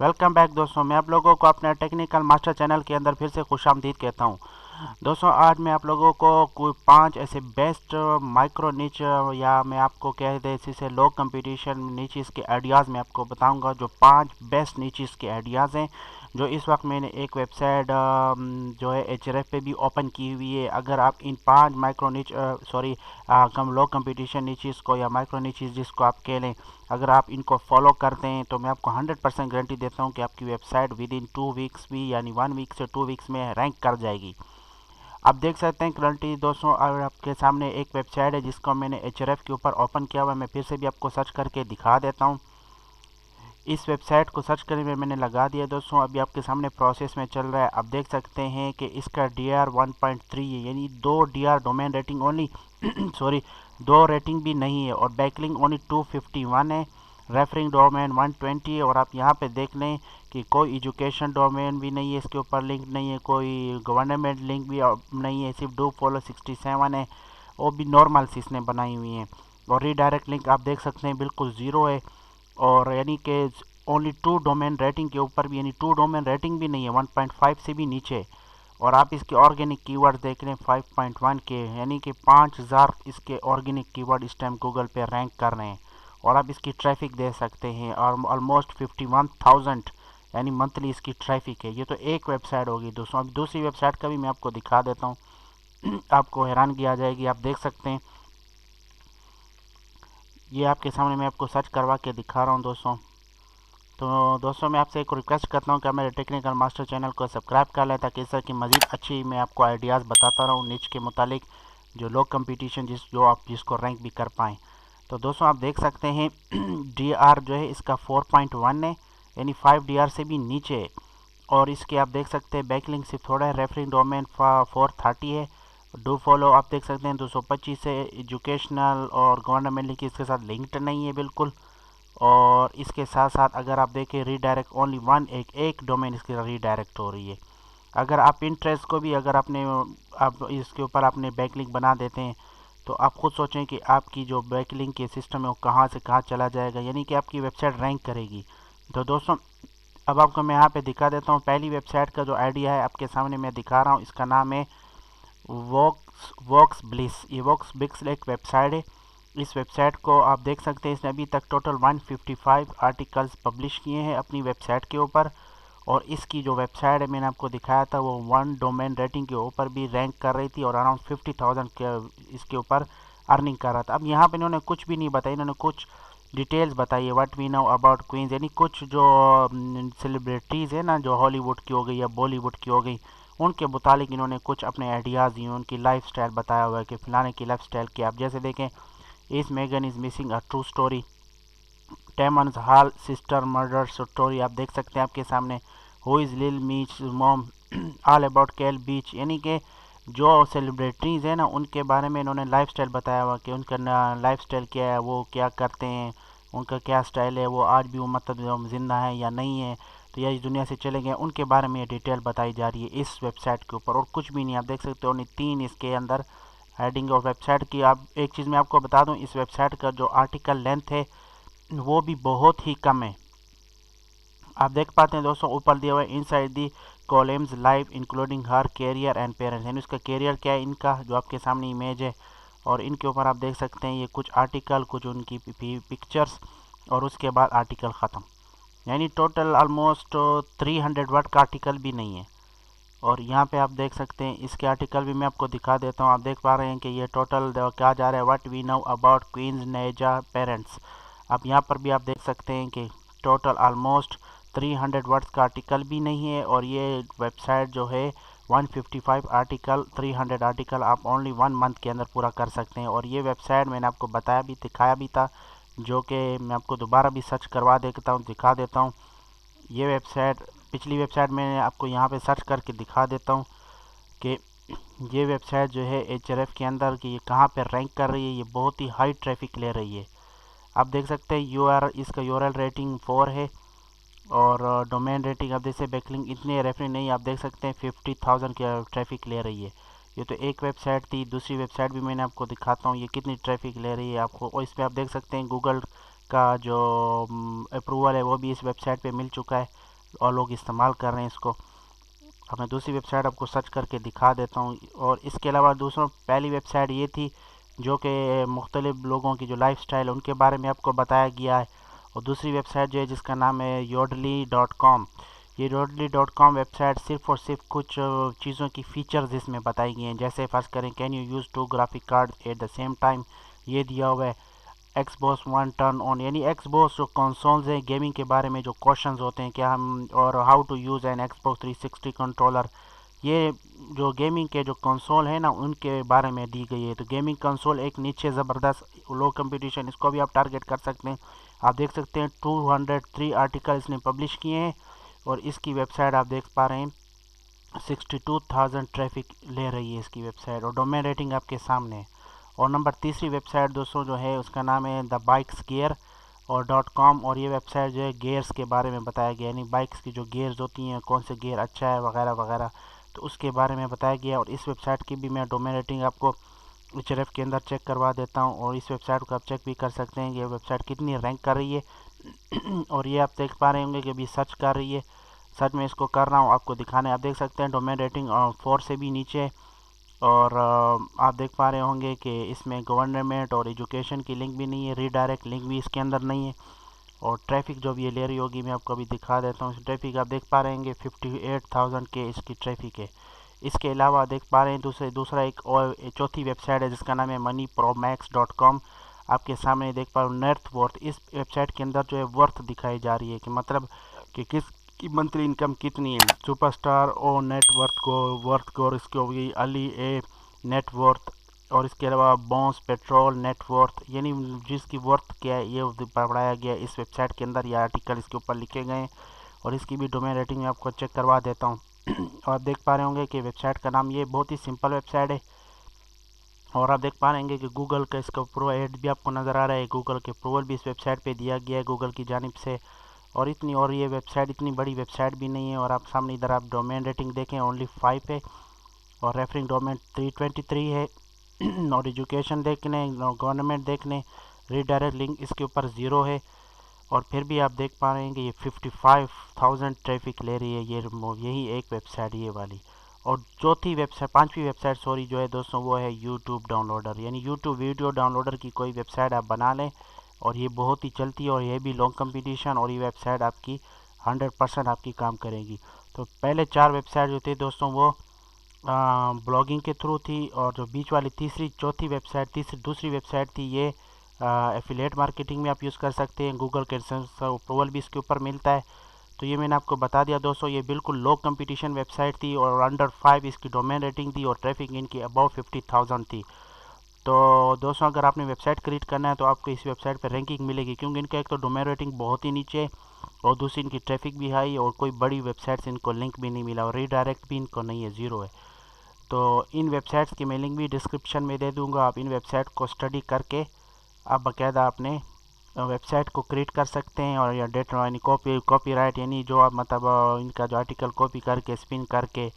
Welcome back दोस्तों। मैं आप लोगों को अपने टेक्निकल मास्टर चैनल के अंदर फिर से खुशामदीद कहता हूं। दोस्तों आज मैं आप लोगों को कोई 5 ऐसे बेस्ट माइक्रो निच या मैं आपको कह दे जिसे लो कंपटीशन नीचेस के आइडियाज़ मैं आपको बताऊंगा। जो 5 बेस्ट नीचेस के आइडियाज़ हैं जो इस वक्त मैंने एक वेबसाइट जो है एचआरएफ पे भी ओपन की हुई है। अगर आप इन 5 माइक्रो निच कम लो कंपटीशन नीचेस को या माइक्रो नीचेस जिसको आप कह लें, अगर आप इनको फॉलो करते हैं तो मैं आपको 100% गारंटी देता हूं कि आपकी वेबसाइट विद इन 2 वीक्स भी यानी 1 वीक से 2 वीक्स में रैंक कर जाएगी। आप देख सकते हैं करंटली दोस्तों और आपके सामने एक वेबसाइट है जिसको मैंने एचआरएफ के ऊपर ओपन किया हुआ है। मैं फिर से भी आपको सर्च करके दिखा देता हूं। इस वेबसाइट को सर्च करने में मैंने लगा दिया दोस्तों, अभी आपके सामने प्रोसेस में चल रहा है। आप देख सकते हैं कि इसका DR 1.3 है, यानी 2 DR domain rating only sorry 2 rating भी नहीं है, और बैकलिंक ओनली 251 है। रेफरिंग डोमेन 120 है, और आप यहाँ पे देख लें कि कोई एजुकेशन डोमेन भी नहीं है, इसके ऊपर लिंक नहीं है, कोई गवर्नमेंट लिंक भी नहीं है, सिर्फ डू फॉलो 67 है, वो भी नॉर्मल सी इसने बनाई हुई है। और रीडायरेक्ट लिंक आप देख सकते हैं बिल्कुल ज़ीरो है, और यानी कि ओनली 2 डोमेन रेटिंग के ऊपर भी, यानी 2 डोमेन रेटिंग भी नहीं है, 1.5 से भी नीचे। और आप इसके ऑर्गेनिक कीवर्ड देख लें 5.1 के, यानी कि 5000 इसके ऑर्गेनिक कीवर्ड इस टाइम गूगल पे रैंक कर रहे हैं। और आप इसकी ट्रैफिक दे सकते हैं, और ऑलमोस्ट 51,000 यानी मंथली इसकी ट्रैफिक है। ये तो एक वेबसाइट होगी दोस्तों। अब दूसरी वेबसाइट का भी मैं आपको दिखा देता हूँ आपको हैरानगी आ जाएगी। आप देख सकते हैं, ये आपके सामने मैं आपको सर्च करवा के दिखा रहा हूँ दोस्तों। तो दोस्तों मैं आपसे एक रिक्वेस्ट करता हूँ कि आप मेरे टेक्निकल मास्टर चैनल को सब्सक्राइब कर लें, ताकि इस तरह की मज़ीद अच्छी मैं आपको आइडियाज़ बताता रहूँ निच के मुतालिक, जो लोग कंपटीशन जो आप जिसको रैंक भी कर पाएँ। तो दोस्तों आप देख सकते हैं DR जो है इसका 4.1 है, यानी 5 DR से भी नीचे है। और इसके आप देख सकते हैं बैकलिंक सिर्फ थोड़ा है, रेफरिंग डोमेन 430 है, डू फॉलो आप देख सकते हैं 225 है, एजुकेशनल और गवर्नमेंट लिंक इसके साथ लिंक्ड नहीं है बिल्कुल। और इसके साथ साथ अगर आप देखें रीडायरेक्ट ओनली वन एक डोमेन इसके रीडायरेक्ट हो रही है। अगर आप इंटरेस्ट को भी अगर आप इसके ऊपर अपने बैकलिंक बना देते हैं, तो आप खुद सोचें कि आपकी जो बैकलिंक के सिस्टम है वो कहाँ से कहाँ चला जाएगा, यानी कि आपकी वेबसाइट रैंक करेगी। तो दोस्तों अब आपको मैं यहाँ पे दिखा देता हूँ। पहली वेबसाइट का जो आइडिया है आपके सामने मैं दिखा रहा हूँ, इसका नाम है वॉक्स ब्लिस। ये वॉक्स ब्लिस एक वेबसाइट है। इस वेबसाइट को आप देख सकते हैं, इसने अभी तक टोटल 155 आर्टिकल्स पब्लिश किए हैं अपनी वेबसाइट के ऊपर। और इसकी जो वेबसाइट है मैंने आपको दिखाया था, वो 1 डोमेन रेटिंग के ऊपर भी रैंक कर रही थी, और अराउंड 50,000 के इसके ऊपर अर्निंग कर रहा था। अब यहाँ पे इन्होंने कुछ भी नहीं बताया, इन्होंने कुछ डिटेल्स बताई है। What we know about queens, यानी कुछ जो सेलिब्रिटीज़ है ना, जो हॉलीवुड की हो गई या बॉलीवुड की हो गई, उनके मुतालिक इन्होंने कुछ अपने आइडियाज़ दिए, उनकी लाइफ स्टाइल बताया हुआ है कि फ़लाने की लाइफ स्टाइल की। आप जैसे देखें, इस Megan is missing a true story, Tamron's Hall sister murder story आप देख सकते हैं आपके सामने। हु इज़ लिल मीच मॉम, ऑल अबाउट कैल बीच, यानी कि जो सेलिब्रिटीज़ हैं ना उनके बारे में इन्होंने लाइफ स्टाइल बताया हुआ कि उनका लाइफ स्टाइल क्या है, वो क्या करते हैं, उनका क्या स्टाइल है, वो आज भी वो मतलब ज़िंदा है या नहीं है, तो या इस दुनिया से चले गए, उनके बारे में ये डिटेल बताई जा रही है इस वेबसाइट के ऊपर। और कुछ भी नहीं, आप देख सकते हो ओनली 3 इसके अंदर हेडिंग और वेबसाइट की। आप एक चीज़ मैं आपको बता दूं, इस वेबसाइट का जो आर्टिकल लेंथ है वो भी बहुत ही कम है। आप देख पाते हैं दोस्तों ऊपर दिया हुआ है inside the columns live including her career and parents, यानी उसका कैरियर क्या है इनका, जो आपके सामने इमेज है। और इनके ऊपर आप देख सकते हैं ये कुछ आर्टिकल, कुछ उनकी पिक्चर्स, और उसके बाद आर्टिकल ख़त्म। यानी टोटल ऑलमोस्ट 300 वर्ड का आर्टिकल भी नहीं है। और यहाँ पे आप देख सकते हैं इसके आर्टिकल भी मैं आपको दिखा देता हूँ। आप देख पा रहे हैं कि ये टोटल क्या जा रहा है, what we know about Queens Naija parents. अब यहाँ पर भी आप देख सकते हैं कि टोटल ऑलमोस्ट 300 वर्ड्स का आर्टिकल भी नहीं है। और ये वेबसाइट जो है 155 आर्टिकल 300 आर्टिकल आप ओनली 1 मंथ के अंदर पूरा कर सकते हैं। और ये वेबसाइट मैंने आपको बताया भी दिखाया भी था, जो कि मैं आपको दोबारा भी सर्च करवा देता हूँ दिखा देता हूँ। ये वेबसाइट पिछली वेबसाइट मैंने आपको यहाँ पे सर्च करके दिखा देता हूँ कि ये वेबसाइट जो है एचआरएफ के अंदर कि ये कहाँ पे रैंक कर रही है। ये बहुत ही हाई ट्रैफिक ले रही है। आप देख सकते हैं इसका यूआरएल रेटिंग 4 है, और डोमेन रेटिंग आप जैसे बैकलिंक इतने रेफरेंस नहीं, आप देख सकते हैं 50,000 का ट्रैफिक ले रही है। ये तो एक वेबसाइट थी, दूसरी वेबसाइट भी मैंने आपको दिखाता हूँ ये कितनी ट्रैफिक ले रही है आपको। और इसमें आप देख सकते हैं गूगल का जो अप्रूवल है वो भी इस वेबसाइट पे मिल चुका है। और लोग इस्तेमाल कर रहे हैं इसको। अब मैं दूसरी वेबसाइट आपको सर्च करके दिखा देता हूँ। और इसके अलावा दूसरों पहली वेबसाइट ये थी जो कि मुख्तलिफ लोगों की जो लाइफ स्टाइल है उनके बारे में आपको बताया गया है। और दूसरी वेबसाइट जो है जिसका नाम है yoodly.com। ये yoodly.com वेबसाइट सिर्फ़ और सिर्फ कुछ चीज़ों की फ़ीचर्स इसमें बताई गई हैं। जैसे फ़र्ज़ करें can you use 2 graphic card at the same time, ये दिया हुआ है। एक्सबॉक्स वन टर्न ऑन, यानी एक्सबॉक्स जो कंसोल्स हैं गेमिंग के बारे में जो क्वेश्चंस होते हैं क्या हम, और how to use an Xbox 360 controller, ये जो गेमिंग के जो कंसोल है ना उनके बारे में दी गई है। तो गेमिंग कंसोल एक नीचे ज़बरदस्त लो कंपटीशन, इसको भी आप टारगेट कर सकते हैं। आप देख सकते हैं 203 आर्टिकल इसने पब्लिश किए हैं और इसकी वेबसाइट आप देख पा रहे हैं 62,000 ट्रैफिक ले रही है इसकी वेबसाइट, और डोमेन रेटिंग आपके सामने है। और नंबर तीसरी वेबसाइट दोस्तों जो है उसका नाम है द बाइक्स गियर और .com। और ये वेबसाइट जो है गियर्स के बारे में बताया गया, यानी बाइक्स की जो गियर्स होती हैं कौन से गियर अच्छा है वगैरह वगैरह, तो उसके बारे में बताया गया। और इस वेबसाइट की भी मैं डोमेन रेटिंग आपको HRF के अंदर चेक करवा देता हूँ, और इस वेबसाइट को आप चेक भी कर सकते हैं ये वेबसाइट कितनी रैंक कर रही है। और ये आप देख पा रहे होंगे कि अभी सर्च कर रही है, सर्च में इसको कर रहा हूँ आपको दिखाने। आप देख सकते हैं डोमेन रेटिंग 4 से भी नीचे। और आप देख पा रहे होंगे कि इसमें गवर्नमेंट और एजुकेशन की लिंक भी नहीं है, रीडायरेक्ट लिंक भी इसके अंदर नहीं है। और ट्रैफिक जो भी ये ले रही होगी मैं आपको अभी दिखा देता हूँ। ट्रैफिक आप देख पा रहे होंगे 58,000 के इसकी ट्रैफिक है। इसके अलावा देख पा रहे हैं दूसरा एक और चौथी वेबसाइट है जिसका नाम है moneypromax.com। आपके सामने देख पा रहे हो नेट वर्थ। इस वेबसाइट के अंदर जो है वर्थ दिखाई जा रही है कि मतलब कि किस की मंथली इनकम कितनी है। सुपरस्टार और नेटवर्थ को वर्थ को, और इसको भी अली ए नेटवर्थ, और इसके अलावा बॉन्स पेट्रोल नेटवर्थ, यानी जिसकी वर्थ क्या है ये पढ़ाया गया इस वेबसाइट के अंदर। ये आर्टिकल इसके ऊपर लिखे गए हैं और इसकी भी डोमेन रेटिंग में आपको चेक करवा देता हूँ। और आप देख पा रहे होंगे कि वेबसाइट का नाम ये बहुत ही सिंपल वेबसाइट है। और आप देख पा रहे हैं कि गूगल का इसका एड भी आपको नज़र आ रहा है, गूगल के अप्रूवल भी इस वेबसाइट पे दिया गया है गूगल की जानिब से। और ये वेबसाइट इतनी बड़ी वेबसाइट भी नहीं है। और आप सामने इधर आप डोमेन रेटिंग देखें ओनली 5 है, और रेफरिंग डोमेन 323 है। और एजुकेशन देखने, गवर्नमेंट देखने, रीडायरेक्ट लिंक इसके ऊपर 0 है। और फिर भी आप देख पा रहे हैं कि ये 55,000 ट्रैफिक ले रही है यही एक वेबसाइट ये वाली। और पांचवी वेबसाइट सॉरी जो है दोस्तों वो है यूट्यूब डाउनलोडर, यानी यूट्यूब वीडियो डाउनलोडर की कोई वेबसाइट आप बना लें और ये बहुत ही चलती है, और ये भी लॉन्ग कंपटीशन, और ये वेबसाइट आपकी 100% आपकी काम करेगी। तो पहले 4 वेबसाइट जो थे दोस्तों वो ब्लॉगिंग के थ्रू थी, और जो बीच वाली दूसरी वेबसाइट थी ये एफिलिएट मार्केटिंग में आप यूज़ कर सकते हैं। गूगल के अप्रूवल भी इसके ऊपर मिलता है। तो ये मैंने आपको बता दिया दोस्तों, ये बिल्कुल लो कंपटीशन वेबसाइट थी और अंडर 5 इसकी डोमेन रेटिंग थी, और ट्रैफिक इनकी अबाउ 50,000 थी। तो दोस्तों अगर आपने वेबसाइट क्रिएट करना है तो आपको इस वेबसाइट पर रैंकिंग मिलेगी, क्योंकि इनका एक तो डोमेन रेटिंग बहुत ही नीचे है, और दूसरी इनकी ट्रैफिक भी हाई, और कोई बड़ी वेबसाइट से इनको लिंक भी नहीं मिला, और रीडायरेक्ट भी इनको नहीं है, 0 है। तो इन वेबसाइट्स की मैं लिंक भी डिस्क्रिप्शन में दे दूँगा। आप इन वेबसाइट को स्टडी करके आप बाकायदा अपने वेबसाइट को क्रिएट कर सकते हैं। और या डेटा यानी कॉपीराइट, यानी जो आप मतलब इनका जो आर्टिकल कॉपी करके स्पिन करके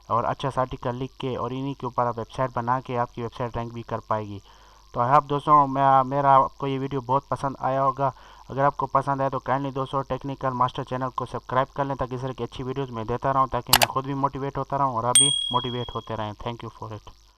और अच्छा सा आर्टिकल लिख के और इन्हीं के ऊपर आप वेबसाइट बना के आपकी वेबसाइट रैंक भी कर पाएगी। तो आई होप दोस्तों मेरा आपको ये वीडियो बहुत पसंद आया होगा। अगर आपको पसंद आया तो काइंडली दोस्तों टेक्निकल मास्टर चैनल को सब्सक्राइब कर लें, ताकि इस तरह की अच्छी वीडियोज़ मैं देता रहूँ, ताकि मैं खुद भी मोटिवेट होता रहूँ और आप भी मोटिवेट होते रहें। Thank you for it.